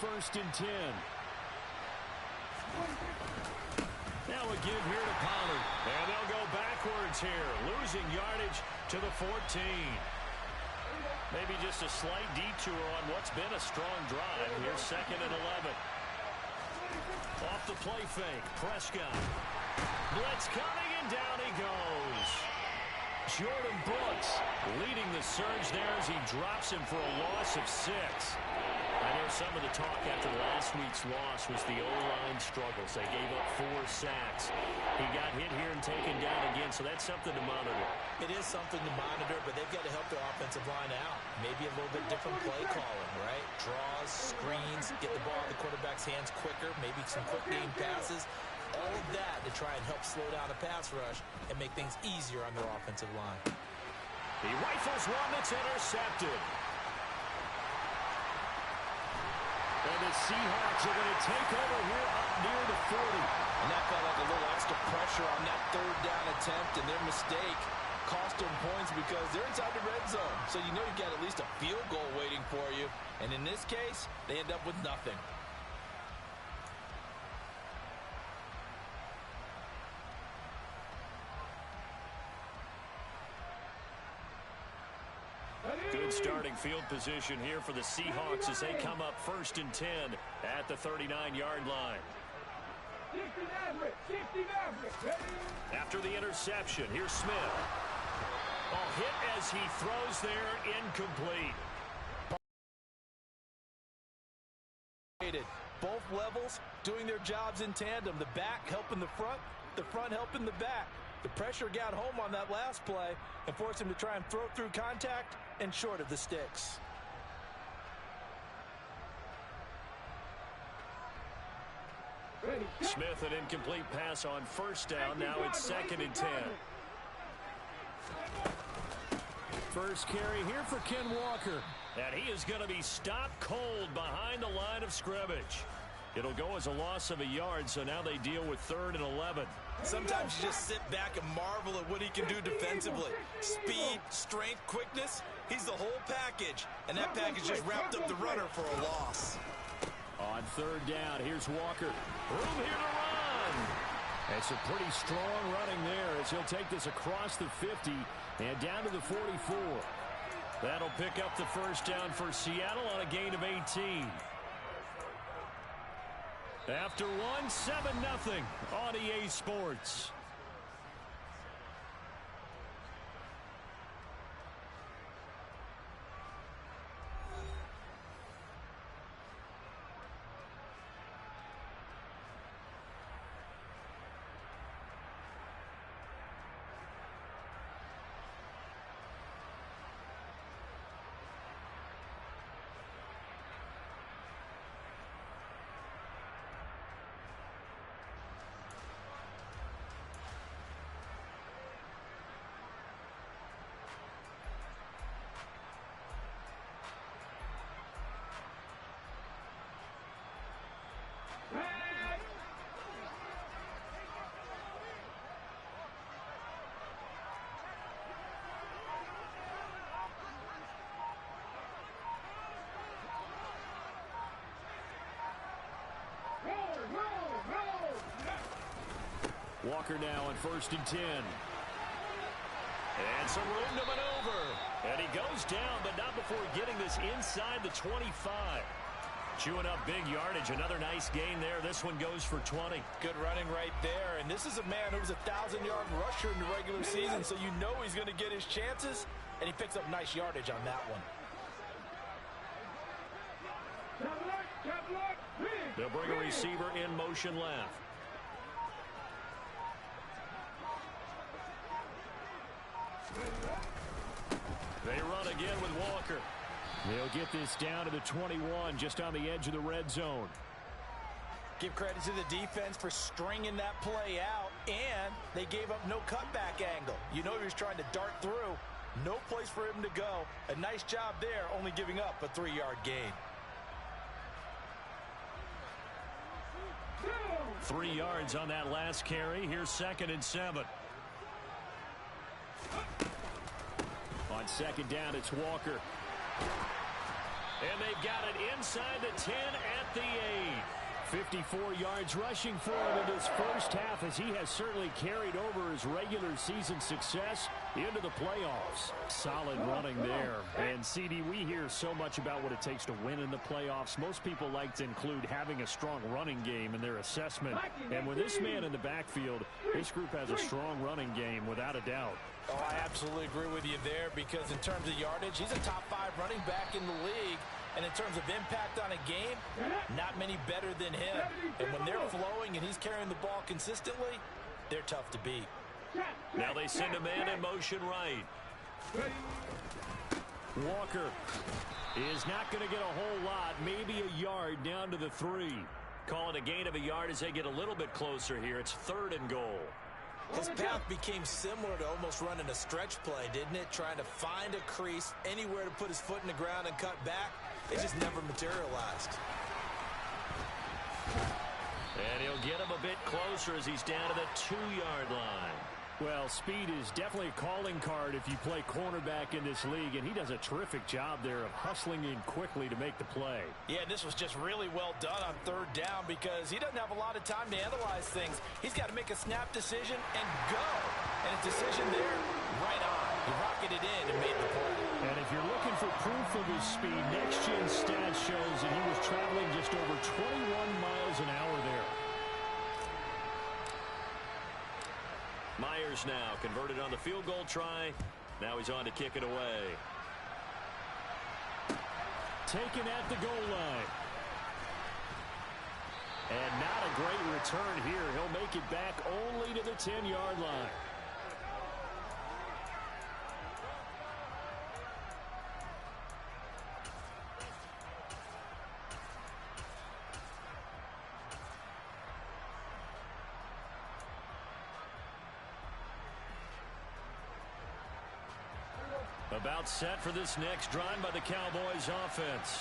first and 10. Now a give here to Pollard. And they'll go backwards here, losing yardage to the 14. Maybe just a slight detour on what's been a strong drive. Here's second and 11. Off the play fake, Prescott. Blitz coming, and down he goes. Jordan Brooks leading the surge there as he drops him for a loss of 6. I know some of the talk after last week's loss was the O-line struggles. They gave up 4 sacks. He got hit here and taken down again, so that's something to monitor. It is something to monitor, but they've got to help their offensive line out. Maybe a little bit different play calling, right? Draws, screens, get the ball in the quarterback's hands quicker, maybe some quick game passes. All of that to try and help slow down a pass rush and make things easier on their offensive line. He rifles one that's intercepted. And the Seahawks are going to take over here up near the 40. And that felt like a little extra pressure on that third down attempt, and their mistake cost them points because they're inside the red zone. So you know you've got at least a field goal waiting for you. And in this case, they end up with nothing. Good starting field position here for the Seahawks as they come up first and 10 at the 39-yard line. After the interception, here's Smith. Hit as he throws there, incomplete. Both levels doing their jobs in tandem. The back helping the front helping the back. The pressure got home on that last play and forced him to try and throw through contact and short of the sticks. Smith, an incomplete pass on first down. Now it's second and 10. First carry here for Ken Walker. And he is going to be stopped cold behind the line of scrimmage. It'll go as a loss of a yard, so now they deal with 3rd and 11. Sometimes you just sit back and marvel at what he can do defensively. Speed, strength, quickness, he's the whole package. And that package just wrapped up the runner for a loss. On 3rd down, here's Walker. Room here to run. It's a pretty strong running there as he'll take this across the 50 and down to the 44. That'll pick up the first down for Seattle on a gain of 18. After one, 7-0 on EA Sports. Walker now on 1st and 10. And some room to maneuver. And he goes down, but not before getting this inside the 25. Chewing up big yardage. Another nice gain there. This one goes for 20. Good running right there. And this is a man who's a 1,000-yard rusher in the regular season, so you know he's going to get his chances. And he picks up nice yardage on that one. They'll bring a receiver in motion left. They run again with Walker. They'll get this down to the 21, just on the edge of the red zone. Give credit to the defense for stringing that play out, and they gave up no cutback angle. You know he was trying to dart through. No place for him to go. A nice job there, only giving up a 3-yard gain. 3 yards on that last carry. Here's 2nd and 7. On 2nd down, it's Walker. And they've got it inside the 10 at the 8. 54 yards rushing for him in this first half, as he has certainly carried over his regular season success into the playoffs. Solid running there. And, CD, we hear so much about what it takes to win in the playoffs. Most people like to include having a strong running game in their assessment. And with this man in the backfield, this group has a strong running game, without a doubt. Oh, I absolutely agree with you there, because in terms of yardage, he's a top 5 running back in the league. And in terms of impact on a game, not many better than him. And when they're flowing and he's carrying the ball consistently, they're tough to beat. Now they send a man in motion right. Walker is not going to get a whole lot, maybe a yard down to the 3. Call it a gain of a yard as they get a little bit closer here. It's 3rd and goal. His path became similar to almost running a stretch play, didn't it? Trying to find a crease, anywhere to put his foot in the ground and cut back. It just never materialized. And he'll get him a bit closer as he's down to the 2-yard line. Well, speed is definitely a calling card if you play cornerback in this league, and he does a terrific job there of hustling in quickly to make the play. Yeah, and this was just really well done on 3rd down, because he doesn't have a lot of time to analyze things. He's got to make a snap decision and go. And his decision there, right on. He rocketed in and made the play. And if you're looking for proof of his speed, Next Gen Stats shows that he was traveling just over 21 miles an hour there. Myers now converted on the field goal try. Now he's on to kick it away. Taken at the goal line. And not a great return here. He'll make it back only to the 10-yard line. About set for this next drive by the Cowboys offense.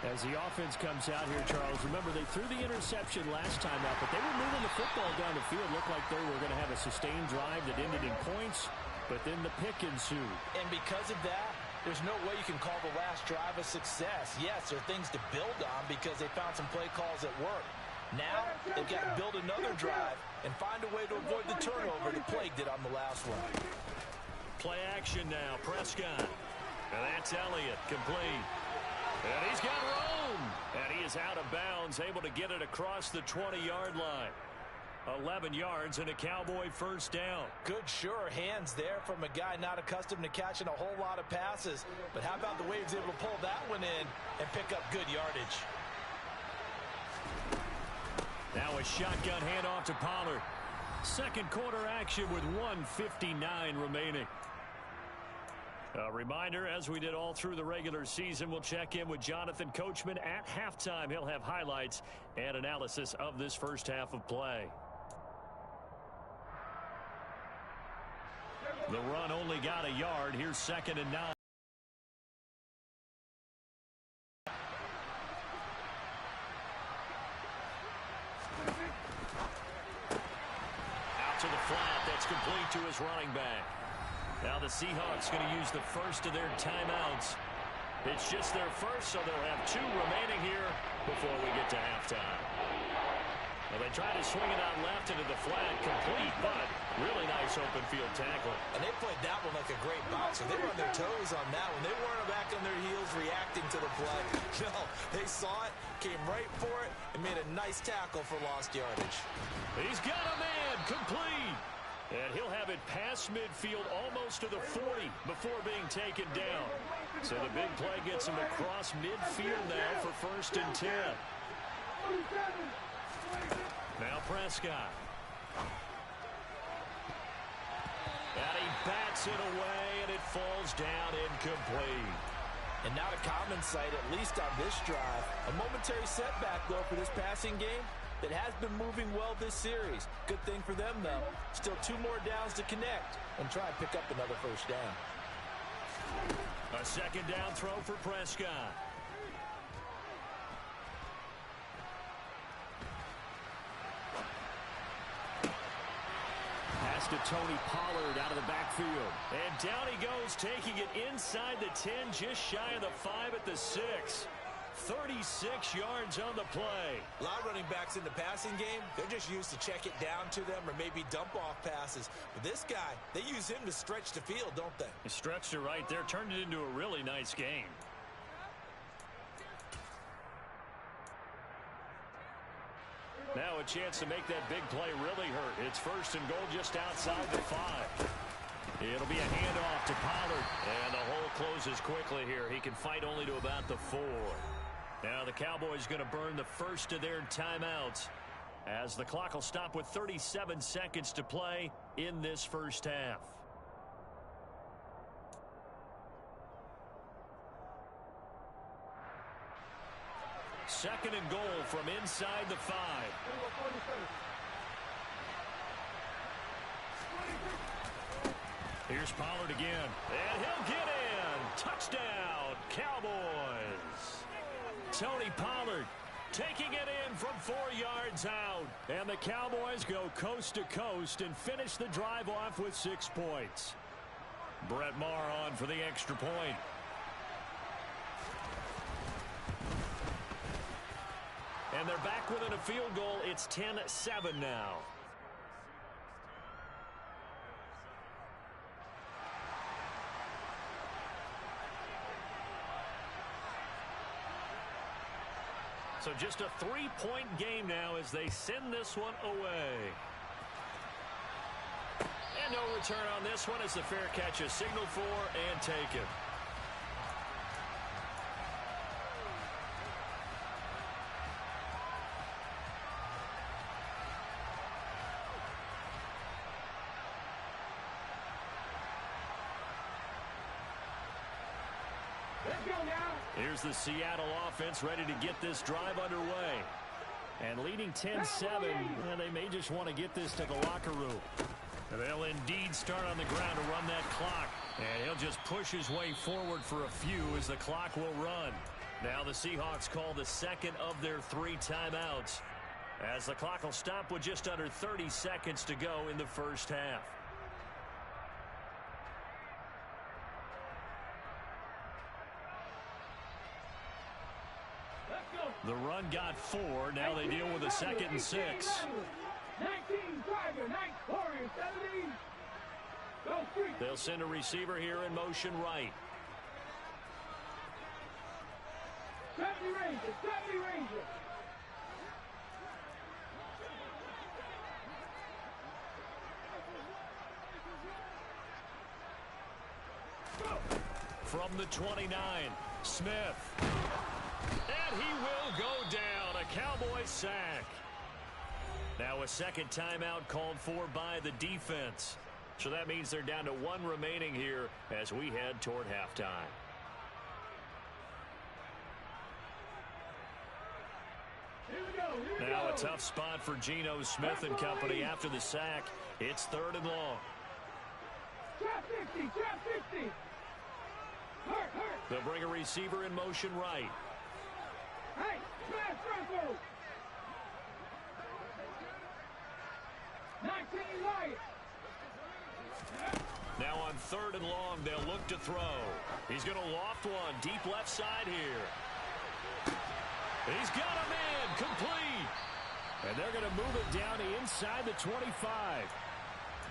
As the offense comes out here, Charles, remember they threw the interception last time out, but they were moving the football down the field. Looked like they were going to have a sustained drive that ended in points, but then the pick ensued. And because of that, there's no way you can call the last drive a success. Yes, there are things to build on because they found some play calls that work. Now, they've got to build another drive and find a way to avoid the turnover that plagued it on the last one. Play action now, Prescott. And that's Elliott, complete. And he's got room. And he is out of bounds, able to get it across the 20-yard line. 11 yards and a Cowboy first down. Good, sure hands there from a guy not accustomed to catching a whole lot of passes. But how about the way he was able to pull that one in and pick up good yardage? Now a shotgun handoff to Pollard. Second quarter action with 1:59 remaining. A reminder, as we did all through the regular season, we'll check in with Jonathan Coachman at halftime. He'll have highlights and analysis of this first half of play. The run only got a yard. Here's 2nd and 9. Out to the flat. That's complete to his running back. Now the Seahawks going to use the first of their timeouts. It's just their first, so they'll have 2 remaining here before we get to halftime. Well, they try to swing it out left into the flat, complete, but really nice open field tackle. And they played that one like a great bouncer. They were on their toes on that one. They weren't back on their heels reacting to the play. No, they saw it, came right for it, and made a nice tackle for lost yardage. He's got a man, complete. And he'll have it past midfield almost to the 40 before being taken down. So the big play gets him across midfield now for 1st and 10. Now Prescott. And he bats it away, and it falls down incomplete. And not a common sight, at least on this drive. A momentary setback, though, for this passing game that has been moving well this series. Good thing for them, though. Still 2 more downs to connect and try and pick up another first down. A 2nd down throw for Prescott. pitch to Tony Pollard out of the backfield. And down he goes, taking it inside the 10, just shy of the 5 at the 6. 36 yards on the play. A lot of running backs in the passing game, they're just used to check it down to them or maybe dump off passes. But this guy, they use him to stretch the field, don't they? He stretched it right there, turned it into a really nice game. Now a chance to make that big play really hurt. It's 1st and goal just outside the 5. It'll be a handoff to Pollard. And the hole closes quickly here. He can fight only to about the 4. Now the Cowboys going to burn the first of their timeouts as the clock will stop with 37 seconds to play in this first half. Second and goal from inside the 5. Here's Pollard again, and he'll get in. Touchdown, Cowboys. Tony Pollard taking it in from 4 yards out. And the Cowboys go coast to coast and finish the drive off with 6 points. Brett Maher on for the extra point. And they're back within a field goal. It's 10-7 now. So just a 3-point game now as they send this one away. And no return on this one as the fair catch is signaled for and taken. Here's the Seattle offense ready to get this drive underway. And leading 10-7, and they may just want to get this to the locker room. They'll indeed start on the ground to run that clock. And he'll just push his way forward for a few as the clock will run. Now the Seahawks call the second of their 3 timeouts, as the clock will stop with just under 30 seconds to go in the first half. The run got 4. Now they deal with a 2nd and 6. 19 Tiger, 9 Warriors, 17. They'll send a receiver here in motion right. 70 Rangers, 70 Rangers. From the 29, Smith. And he will go down. A Cowboy sack. Now a second timeout called for by the defense. So that means they're down to 1 remaining here as we head toward halftime. Now a tough spot for Geno Smith and company after the sack. It's 3rd and long. Trap 50, trap 50. Hurt. They'll bring a receiver in motion right. Hey, smash Franco. 19 Lions. Now on 3rd and long, they'll look to throw. He's going to loft one deep left side here. He's got a man complete. And they're going to move it down inside the 25.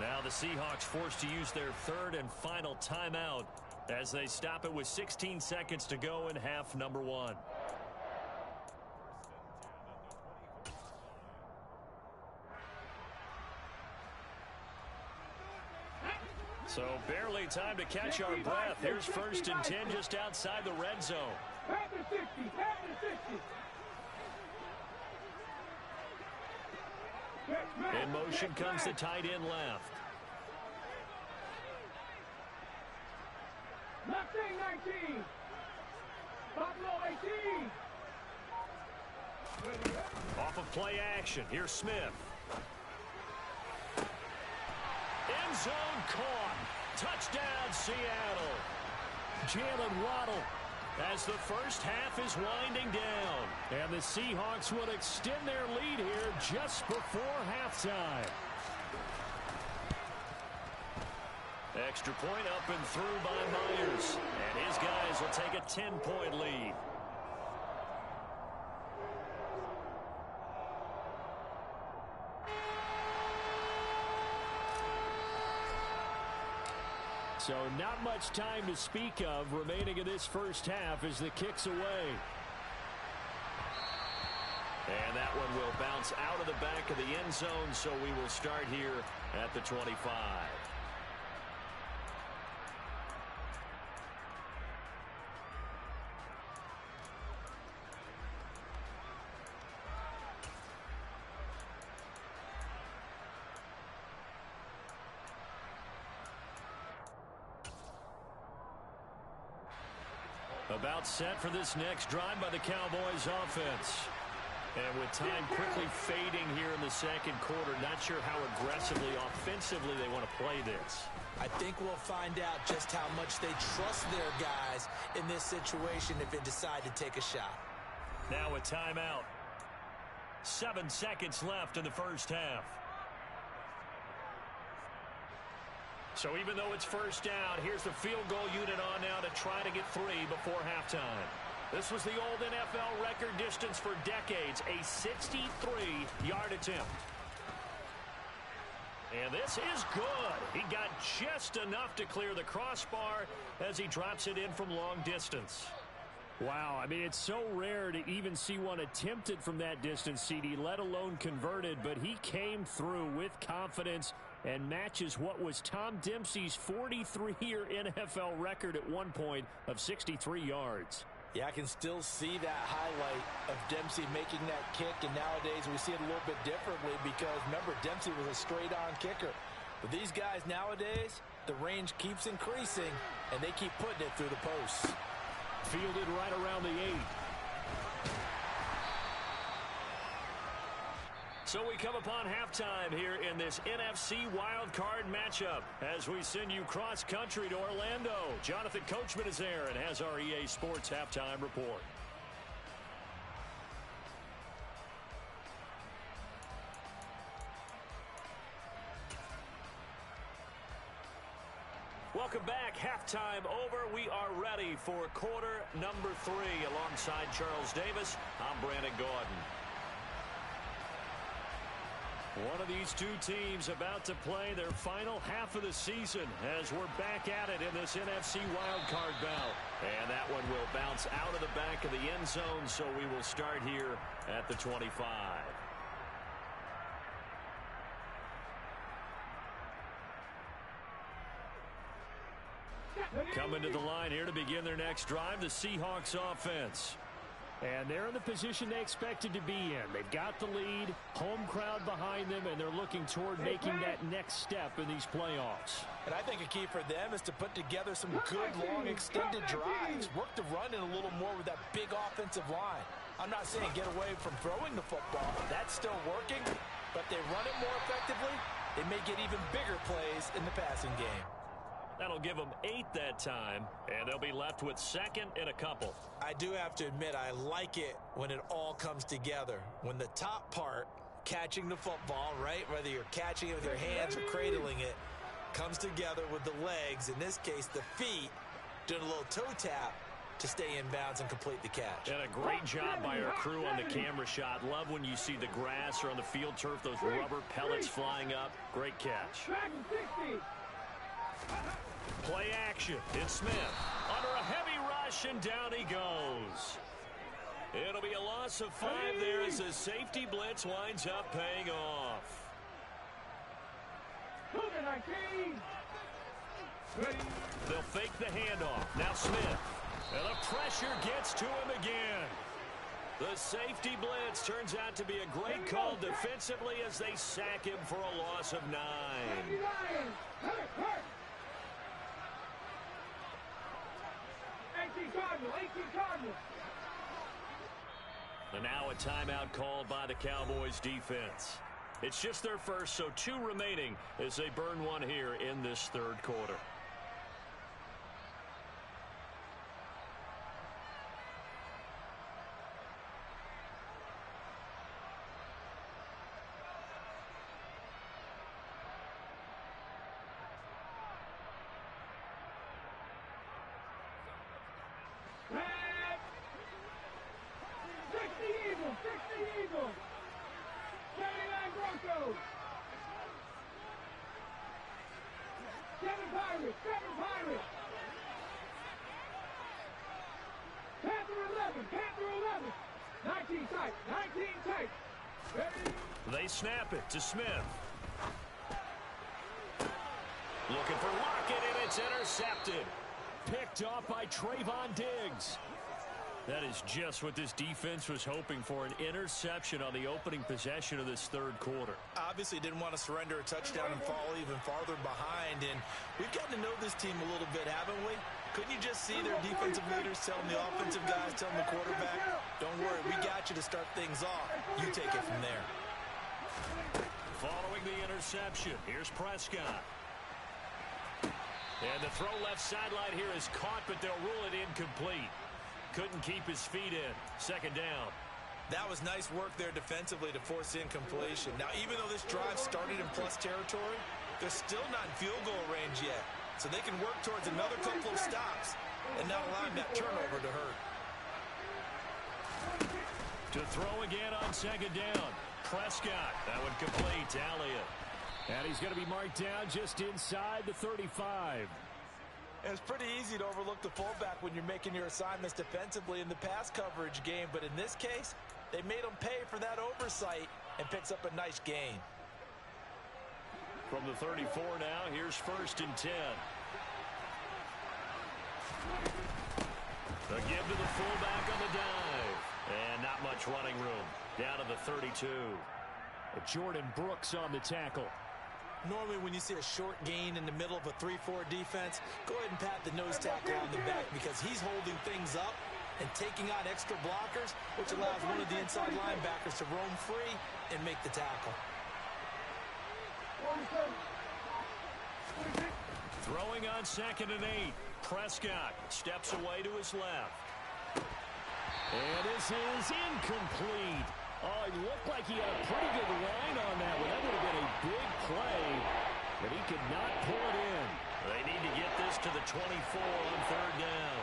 Now the Seahawks forced to use their 3rd and final timeout as they stop it with 16 seconds to go in half number 1. So barely time to catch our breath. Here's 1st and 10 just outside the red zone. Panther 60, Panther 60. In motion comes the tight end left. Mustang 19. Buffalo 18. Off of play action. Here's Smith. End zone caught. Touchdown, Seattle. Jalen Waddle as the first half is winding down. And the Seahawks will extend their lead here just before halftime. Extra point up and through by Myers. And his guys will take a 10-point lead. So not much time to speak of remaining in this first half as the kick's away. And that one will bounce out of the back of the end zone, so we will start here at the 25. About set for this next drive by the Cowboys offense. And with time quickly fading here in the second quarter, not sure how aggressively, offensively they want to play this. I think we'll find out just how much they trust their guys in this situation if they decide to take a shot. Now a timeout. 7 seconds left in the first half. So even though it's first down, here's the field goal unit on now to try to get 3 before halftime. This was the old NFL record distance for decades, a 63-yard attempt. And this is good. He got just enough to clear the crossbar as he drops it in from long distance. Wow, I mean, it's so rare to even see one attempted from that distance, CD, let alone converted, but he came through with confidence and matches what was Tom Dempsey's 43-year NFL record at one point of 63 yards. Yeah, I can still see that highlight of Dempsey making that kick, and nowadays we see it a little bit differently because, remember, Dempsey was a straight-on kicker. But these guys nowadays, the range keeps increasing, and they keep putting it through the posts. Fielded right around the 8. So we come upon halftime here in this NFC wildcard matchup as we send you cross-country to Orlando. Jonathan Coachman is there and has our EA Sports halftime report. Welcome back. Halftime over. We are ready for quarter number 3. Alongside Charles Davis, I'm Brandon Gaudin. One of these two teams about to play their final half of the season as we're back at it in this NFC wildcard bout. And that one will bounce out of the back of the end zone, so we will start here at the 25. Coming to the line here to begin their next drive, the Seahawks offense. And they're in the position they expected to be in. They've got the lead, home crowd behind them, and they're looking toward making that next step in these playoffs. And I think a key for them is to put together some good, long, extended drives. Work the run in a little more with that big offensive line. I'm not saying get away from throwing the football. That's still working. But they run it more effectively, they may get even bigger plays in the passing game. That'll give them 8 that time, and they'll be left with second and a couple. I do have to admit, I like it when it all comes together. When the top part, catching the football, right, whether you're catching it with your hands or cradling it, comes together with the legs, in this case the feet, doing a little toe tap to stay in bounds and complete the catch. And a great job by our crew on the camera shot. Love when you see the grass or on the field turf, those rubber pellets flying up. Great catch. Play action. It's Smith under a heavy rush, and down he goes. It'll be a loss of 5 there as the safety blitz winds up paying off. They'll fake the handoff. Now Smith. And the pressure gets to him again. The safety blitz turns out to be a great call defensively as they sack him for a loss of 9. And now a timeout called by the Cowboys defense. It's just their first, so 2 remaining as they burn one here in this third quarter. 60 Eagles. 79 Broncos. 7 Pirates. 7 Pirates. Panther 11. Panther 11. 19 tight. 19 tight. Ready? They snap it to Smith. Looking for Lockett, and it's intercepted. Picked off by Trayvon Diggs. That is just what this defense was hoping for, an interception on the opening possession of this third quarter. Obviously didn't want to surrender a touchdown and fall even farther behind, and we've gotten to know this team a little bit, haven't we? Couldn't you just see their defensive leaders telling the offensive guys, telling the quarterback, don't worry, we got you to start things off. You take it from there. Following the interception, here's Prescott. And the throw left sideline here is caught, but they'll rule it incomplete. Couldn't keep his feet in. Second down. That was nice work there defensively to force incompletion. Now, even though this drive started in plus territory, they're still not in field goal range yet. So they can work towards another couple of stops and not allowing that turnover to hurt. To throw again on second down. Prescott. That one complete to Elliott. And he's going to be marked down just inside the 35. And it's pretty easy to overlook the fullback when you're making your assignments defensively in the pass coverage game. But in this case, they made him pay for that oversight and picks up a nice gain. From the 34 now, here's first and 10. The give to the fullback on the dive. And not much running room. Down to the 32. Jordan Brooks on the tackle. Normally when you see a short gain in the middle of a 3-4 defense, go ahead and pat the nose tackle on the back because he's holding things up and taking on extra blockers, which allows one of the inside linebackers to roam free and make the tackle. Throwing on second and 8. Prescott steps away to his left. And this is incomplete. Oh, it looked like he had a pretty good line on that one. That would have been a big play, but he could not pull it in. They need to get this to the 24 on third down.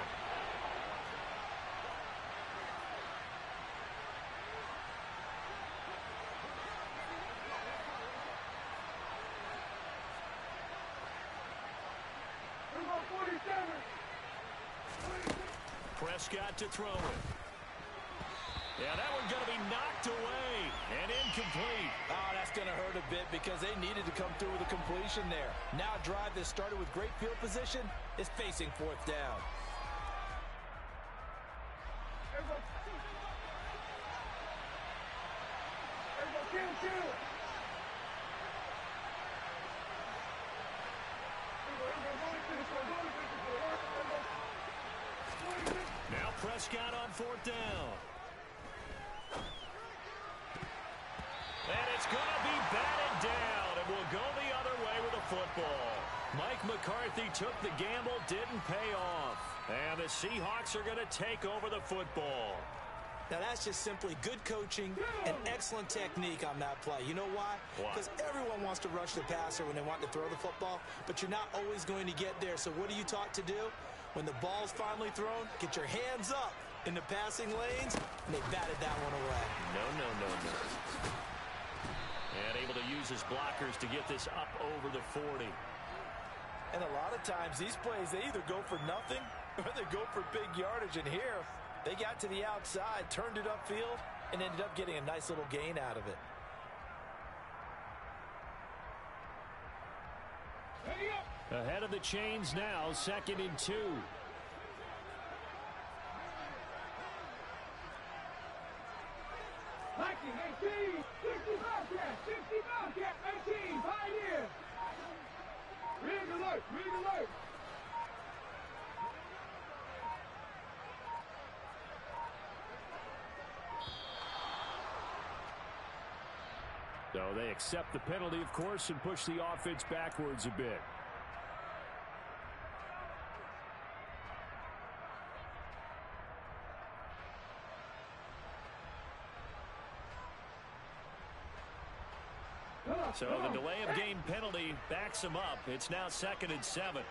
Prescott to throw it. Yeah, that one's going to be knocked away and incomplete. Oh, that's going to hurt a bit because they needed to come through with a completion there. Now a drive that started with great field position is facing fourth down. Now Prescott on fourth down. And it's going to be batted down, and we'll go the other way with the football. Mike McCarthy took the gamble, didn't pay off. And the Seahawks are going to take over the football. Now that's just simply good coaching and excellent technique on that play. You know why? Because everyone wants to rush the passer when they want to throw the football, but you're not always going to get there. So what are you taught to do? When the ball's finally thrown, get your hands up in the passing lanes, and they batted that one away. No. And able to use his blockers to get this up over the 40. And a lot of times, these plays, they either go for nothing or they go for big yardage. And here, they got to the outside, turned it upfield, and ended up getting a nice little gain out of it. Ahead of the chains now, second and 2. Viking 18, 60 Bobcat, 60 Bobcat, 18, Pioneer. Rig alert, rig alert. So they accept the penalty, of course, and push the offense backwards a bit. So the delay of game penalty backs him up. It's now second and 7.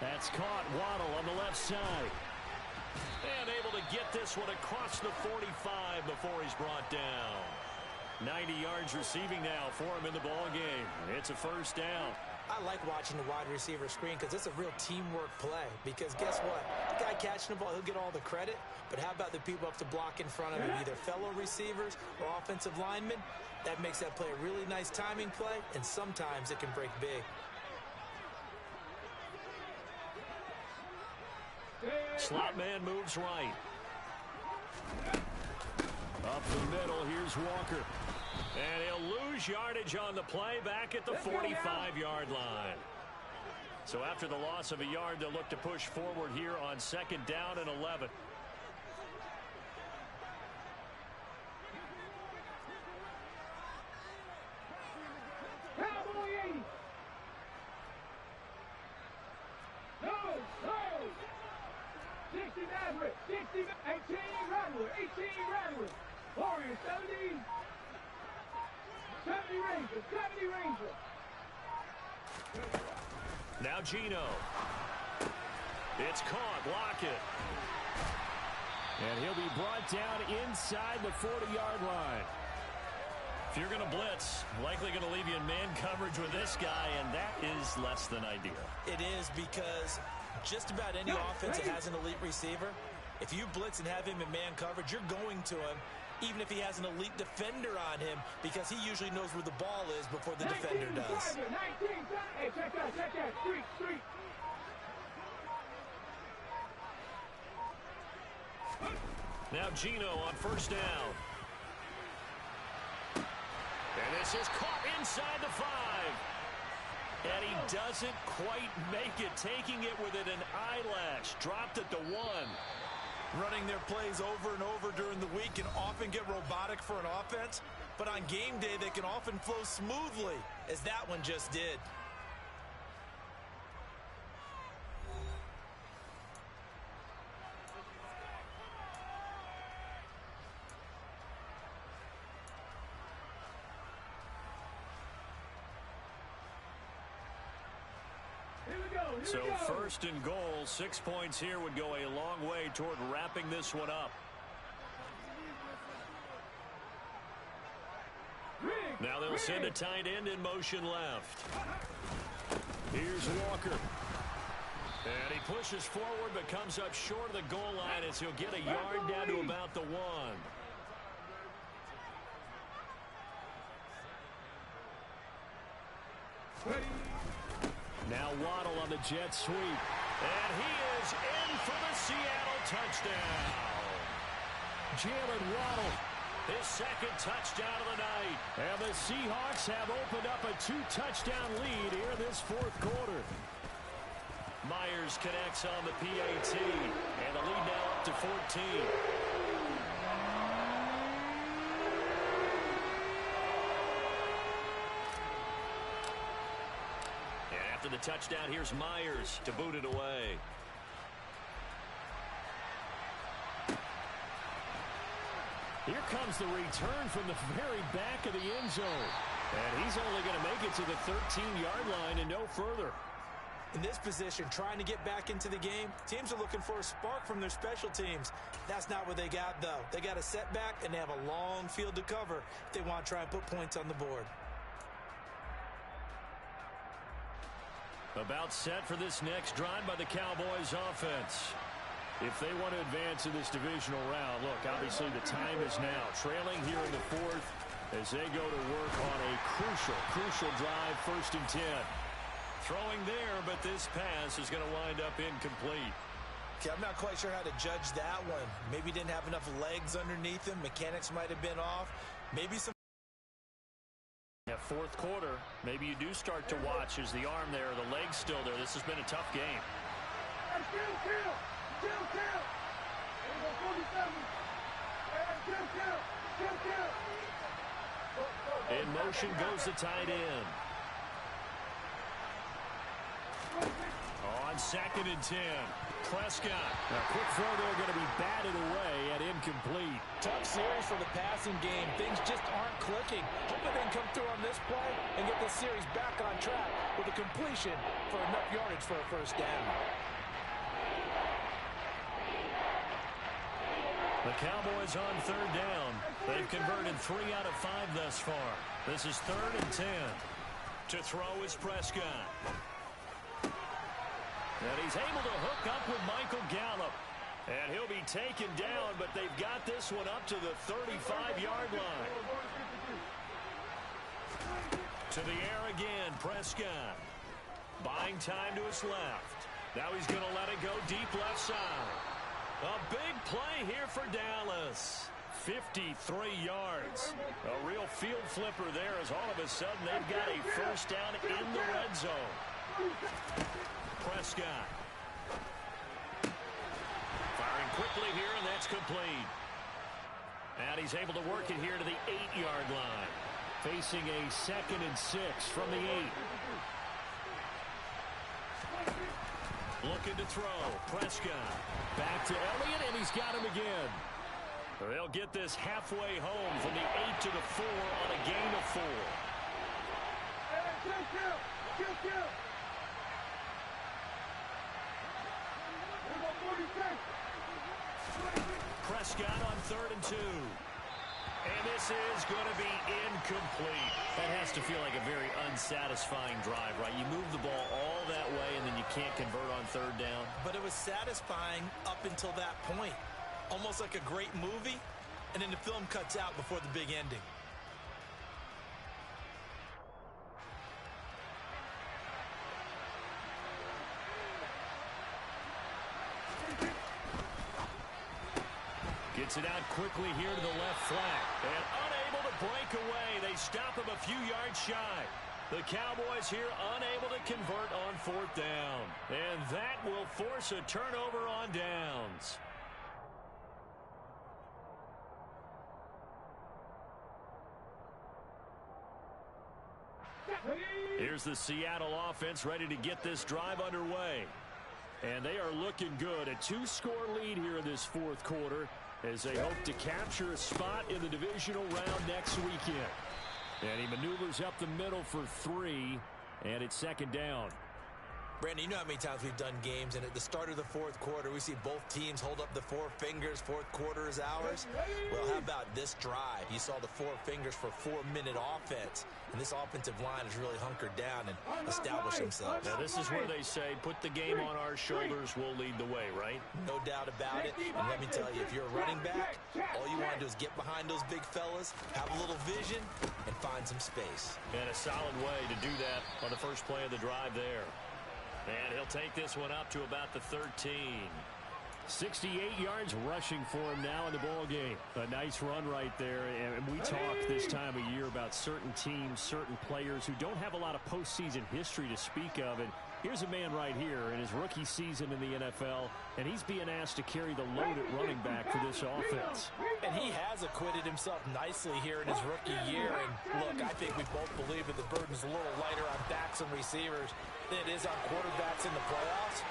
That's caught. Waddle on the left side. And able to get this one across the 45 before he's brought down. 90 yards receiving now for him in the ball game. It's a first down. I like watching the wide receiver screen because it's a real teamwork play. Because guess what? The guy catching the ball, he'll get all the credit. But how about the people up to block in front of him, either fellow receivers or offensive linemen? That makes that play a really nice timing play, and sometimes it can break big. Slot man moves right. Up the middle, here's Walker. And he'll lose yardage on the play back at the 45-yard line. So after the loss of a yard, they'll look to push forward here on second down and 11. Cowboy 80. No. 60 Nazareth. 60, 18 Rattler. 18 Rattler. Warriors 70. 70 Ranger. 70 Ranger. Now Gino. It's caught. Lockett. And he'll be brought down inside the 40-yard line. If you're going to blitz, likely going to leave you in man coverage with this guy, and that is less than ideal. It is, because just about any offense that has an elite receiver, if you blitz and have him in man coverage, you're going to him, even if he has an elite defender on him, because he usually knows where the ball is before the defender does. 19, hey, check that. Street. Now Gino on first down. And this is caught inside the 5. And he doesn't quite make it, taking it within an eyelash. Dropped at the 1. Running their plays over and over during the week can often get robotic for an offense, but on game day they can often flow smoothly, as that one just did. So first and goal, 6 points here would go a long way toward wrapping this one up. Now they'll send a tight end in motion left. Here's Walker. And he pushes forward but comes up short of the goal line as he'll get a yard down to about the 1. Now Waddle on the jet sweep. And he is in for the Seattle touchdown. Jalen Waddle, his second touchdown of the night. And the Seahawks have opened up a 2-touchdown lead here this fourth quarter. Myers connects on the PAT. And the lead now up to 14. After the touchdown, here's Myers to boot it away. Here comes the return from the very back of the end zone. And he's only going to make it to the 13-yard line and no further. In this position, trying to get back into the game, teams are looking for a spark from their special teams. That's not what they got, though. They got a setback, and they have a long field to cover if they want to try and put points on the board. About set for this next drive by the Cowboys offense. If they want to advance in this divisional round, look, obviously the time is now. Trailing here in the fourth as they go to work on a crucial drive, 1st and 10. Throwing there, but this pass is going to wind up incomplete. Okay, I'm not quite sure how to judge that one. Maybe didn't have enough legs underneath him. Mechanics might have been off. Maybe some. Yeah, fourth quarter, maybe you do start to watch as the arm there, the leg's still there. This has been a tough game. In motion goes the tight end. On 2nd and 10. Prescott. A quick throw there going to be batted away and incomplete. Tough series for the passing game. Things just aren't clicking. Hoping they can come through on this play and get this series back on track with a completion for enough yardage for a first down. The Cowboys on third down. They've converted 3 out of 5 thus far. This is 3rd and 10. To throw is Prescott. And he's able to hook up with Michael Gallup. And he'll be taken down, but they've got this one up to the 35-yard line. To the air again, Prescott. Buying time to his left. Now he's going to let it go deep left side. A big play here for Dallas. 53 yards. A real field flipper there as all of a sudden they've got a first down in the red zone. Prescott. Firing quickly here, and that's complete. And he's able to work it here to the 8-yard line. Facing a 2nd and 6 from the 8. Looking to throw. Prescott. Back to Elliott, and he's got him again. They'll get this halfway home from the 8 to the 4 on a gain of 4. Prescott on 3rd and 2. And this is going to be incomplete. That has to feel like a very unsatisfying drive, right? You move the ball all that way, and then you can't convert on 3rd down. But it was satisfying up until that point. Almost like a great movie, and then the film cuts out before the big ending. Gets it out quickly here to the left flank. And unable to break away. They stop him a few yards shy. The Cowboys here unable to convert on 4th down. And that will force a turnover on downs. Here's the Seattle offense ready to get this drive underway. And they are looking good. A 2-score lead here in this 4th quarter as they hope to capture a spot in the divisional round next weekend. And he maneuvers up the middle for 3, and it's 2nd down. Brandon, you know how many times we've done games, and at the start of the 4th quarter, we see both teams hold up the 4 fingers, 4th quarter is ours. Well, how about this drive? You saw the 4 fingers for 4-minute offense, and this offensive line is really hunkered down and established themselves. Now, this is where they say, put the game on our shoulders, we'll lead the way, right? No doubt about it, and let me tell you, if you're a running back, all you want to do is get behind those big fellas, have a little vision, and find some space. And a solid way to do that on the first play of the drive there. And he'll take this one up to about the 13. 68 yards rushing for him now in the ball game. A nice run right there. And we talk this time of year about certain teams, certain players who don't have a lot of postseason history to speak of. And here's a man right here in his rookie season in the NFL, and he's being asked to carry the load at running back for this offense. And he has acquitted himself nicely here in his rookie year. And look, I think we both believe that the burden's a little lighter on backs and receivers than it is on quarterbacks in the playoffs.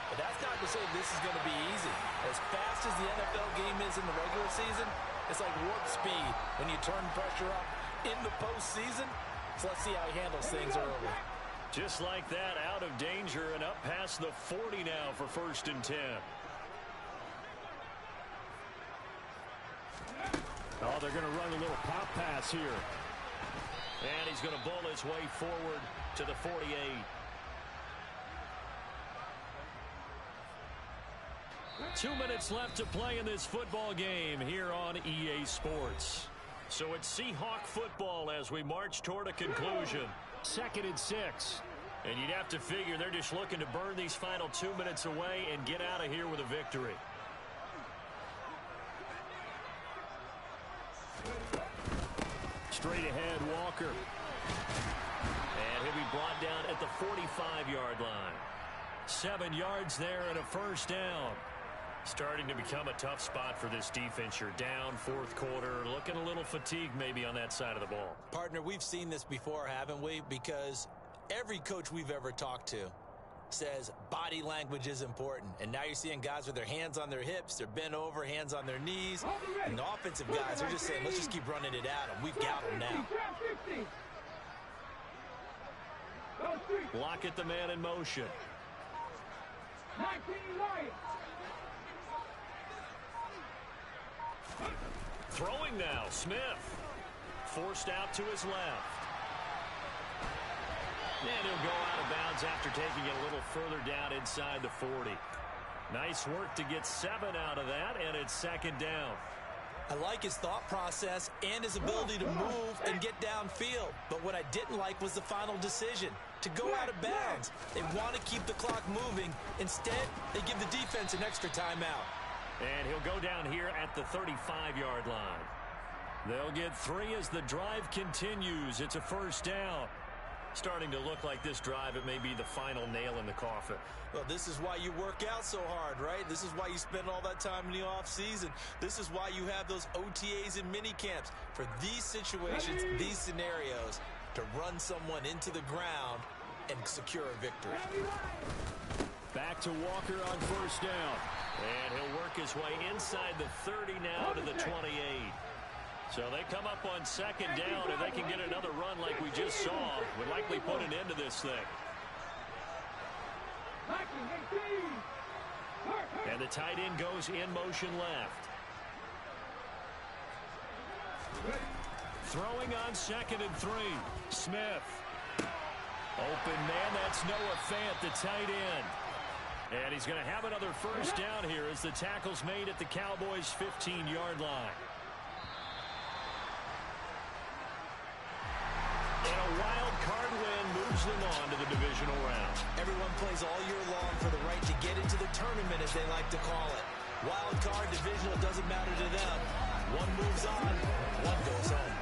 But that's not to say this is going to be easy. As fast as the NFL game is in the regular season, it's like warp speed when you turn pressure up in the postseason. So let's see how he handles things early. Just like that, out of danger and up past the 40 now for 1st and 10. Oh, they're going to run a little pop pass here. And he's going to bowl his way forward to the 48. Two minutes left to play in this football game here on EA Sports. So it's Seahawk football as we march toward a conclusion. 2nd and 6. And you'd have to figure they're just looking to burn these final 2 minutes away and get out of here with a victory. Straight ahead, Walker. And he'll be brought down at the 45-yard line. 7 yards there and a first down. Starting to become a tough spot for this defense. You're down 4th quarter, looking a little fatigued maybe on that side of the ball. Partner, we've seen this before, haven't we? Because every coach we've ever talked to says body language is important. And now you're seeing guys with their hands on their hips, they're bent over, hands on their knees. And the offensive guys are just saying, let's just keep running it at them. We've got them now. Lockett the man in motion. Throwing now, Smith. Forced out to his left. And he'll go out of bounds after taking it a little further down inside the 40. Nice work to get 7 out of that, and it's second down. I like his thought process and his ability to move and get downfield. But what I didn't like was the final decision, to go out of bounds. They want to keep the clock moving. Instead, they give the defense an extra timeout. And he'll go down here at the 35-yard line. They'll get 3 as the drive continues. It's a first down. Starting to look like this drive, it may be the final nail in the coffin. Well, this is why you work out so hard, right? This is why you spend all that time in the offseason. This is why you have those OTAs and mini camps. For these situations, these scenarios, to run someone into the ground and secure a victory. Back to Walker on first down. And he'll work his way inside the 30 now to the 28. So they come up on second down. If they can get another run like we just saw, would likely put an end to this thing. And the tight end goes in motion left. Throwing on 2nd and 3. Smith. Open man, that's Noah Fant, the tight end. And he's going to have another first down here as the tackle's made at the Cowboys' 15-yard line. And a wild card win moves them on to the divisional round. Everyone plays all year long for the right to get into the tournament, as they like to call it. Wild card, divisional, doesn't matter to them. One moves on, one goes home.